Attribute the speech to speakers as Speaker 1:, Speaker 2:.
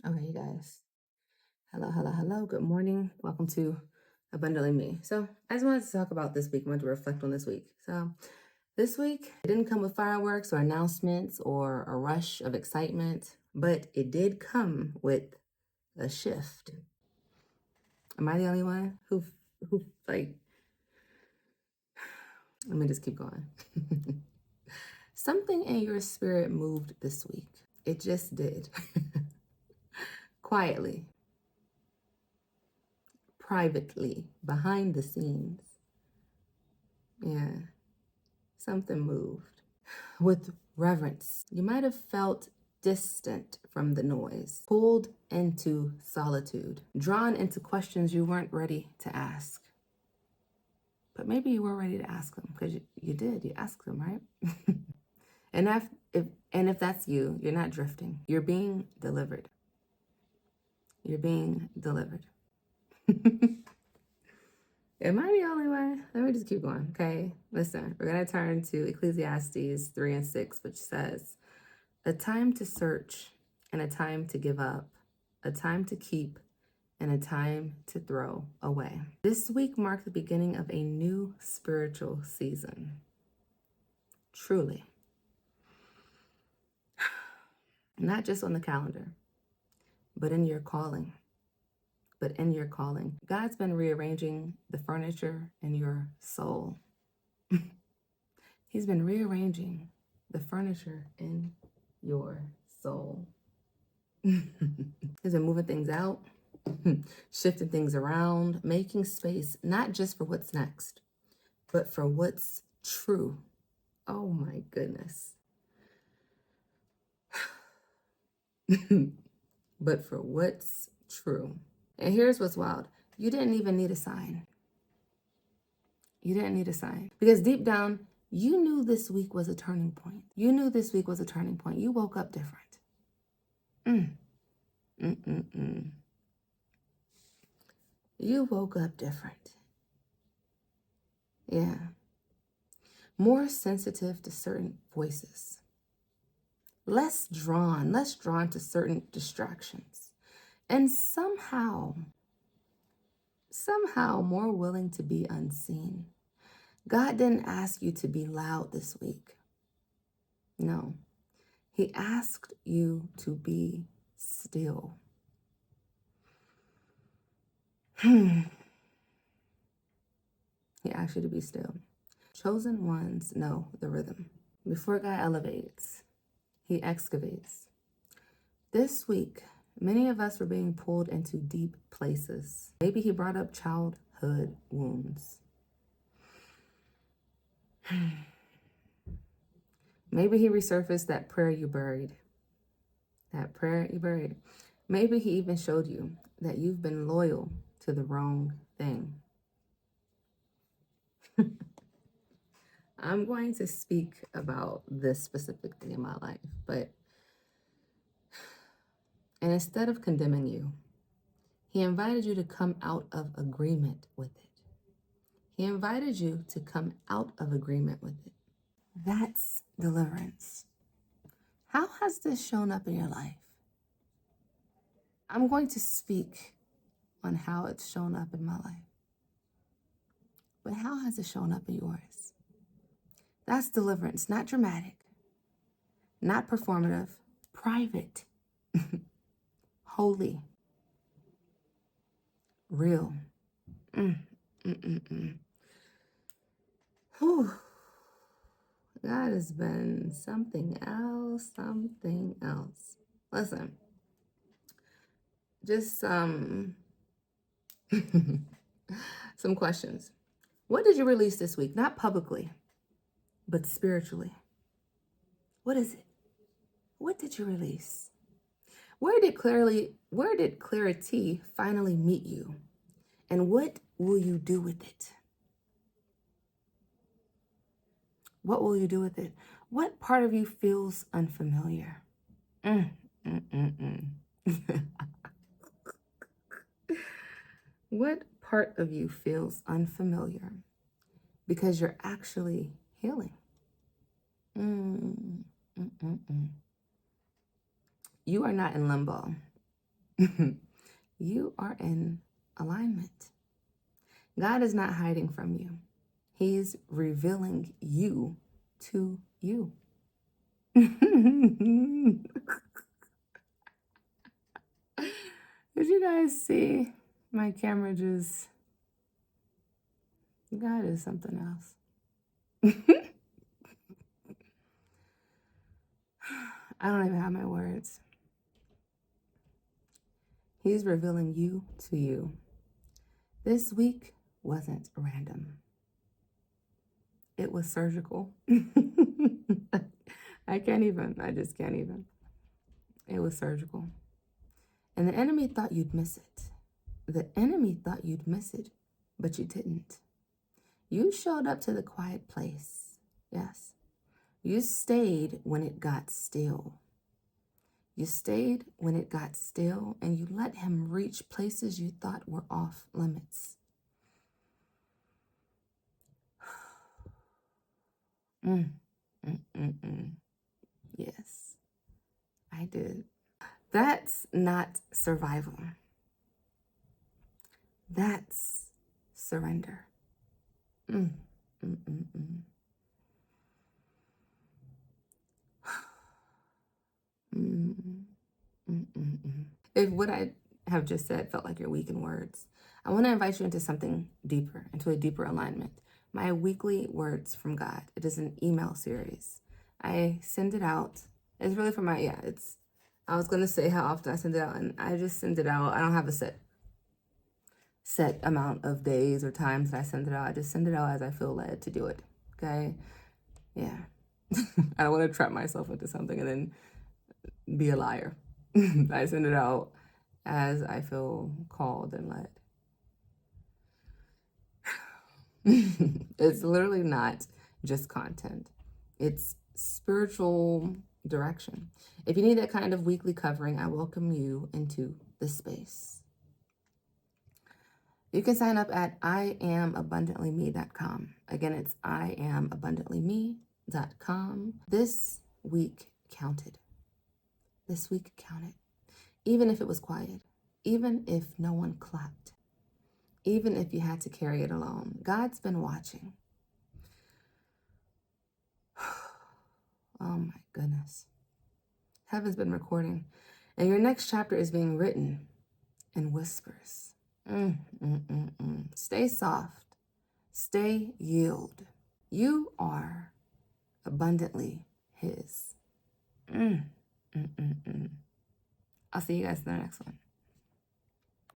Speaker 1: Okay, you guys. Hello, hello, hello. Good morning. Welcome to Abundantly Me. So, I just wanted to talk about this week. I wanted to reflect on this week. So, this week, it didn't come with fireworks or announcements or a rush of excitement, but it did come with a shift. Am I the only one who like, let me just keep going. Something in your spirit moved this week. It just did. Quietly, privately, behind the scenes. Yeah, something moved. With reverence, you might have felt distant from the noise, pulled into solitude, drawn into questions you weren't ready to ask. But maybe you were ready to ask them because you did. You asked them, right? and if that's you, you're not drifting. You're being delivered. You're being delivered. Am I the only one? Let me just keep going, okay? Listen, we're going to turn to Ecclesiastes 3 and 6, which says, a time to search and a time to give up, a time to keep and a time to throw away. This week marked the beginning of a new spiritual season. Truly. Not just on the calendar, but in your calling. God's been rearranging the furniture in your soul. He's been rearranging the furniture in your soul. He's been moving things out, shifting things around, making space, not just for what's next, but for what's true. Oh my goodness. But for what's true. And here's what's wild. You didn't even need a sign. You didn't need a sign. Because deep down, you knew this week was a turning point. You knew this week was a turning point. You woke up different. You woke up different. Yeah. More sensitive to certain voices. Less drawn to certain distractions. And somehow more willing to be unseen. God didn't ask you to be loud this week. No. He asked you to be still. He asked you to be still. Chosen ones know the rhythm. Before God elevates, he excavates. This week, many of us were being pulled into deep places. Maybe he brought up childhood wounds. Maybe he resurfaced that prayer you buried. Maybe he even showed you that you've been loyal to the wrong thing. I'm going to speak about this specific thing in my life, and instead of condemning you, he invited you to come out of agreement with it. He invited you to come out of agreement with it. That's deliverance. How has this shown up in your life? I'm going to speak on how it's shown up in my life. But how has it shown up in yours? That's deliverance, not dramatic, not performative, private, holy, real. Whew. God has been something else. Listen, just some questions. What did you release this week? Not publicly, but spiritually. What is it? What did you release? Where did clarity finally meet you? And what will you do with it? What will you do with it? What part of you feels unfamiliar? What part of you feels unfamiliar because you're actually healing? You are not in limbo. You are in alignment. God is not hiding from you. He's revealing you to you. Did you guys see my camera just... God is something else. I don't even have my words. He's revealing you to you. This week wasn't random. It was surgical. I just can't even. It was surgical. And the enemy thought you'd miss it. The enemy thought you'd miss it, but you didn't. You showed up to the quiet place. Yes. You stayed when it got still. You stayed when it got still, and you let him reach places you thought were off limits. Yes, I did. That's not survival. That's surrender. If what I have just said felt like you're weak in words, I want to invite you into something deeper, into a deeper alignment. My weekly words from God. It is an email series. I send it out. It's really for my, I was going to say how often I send it out, and I just send it out. I don't have a set amount of days or times that I send it out. I just send it out as I feel led to do it. Okay? Yeah. I don't want to trap myself into something and then be a liar. I send it out as I feel called and led. It's literally not just content. It's spiritual direction. If you need that kind of weekly covering, I welcome you into this space. You can sign up at IamAbundantlyMe.com. Again, it's IamAbundantlyMe.com. This week counted. This week counted. Even if it was quiet. Even if no one clapped. Even if you had to carry it alone. God's been watching. Oh my goodness. Heaven's been recording. And your next chapter is being written in whispers. Stay soft. Stay yield. You are abundantly His. I'll see you guys in the next one.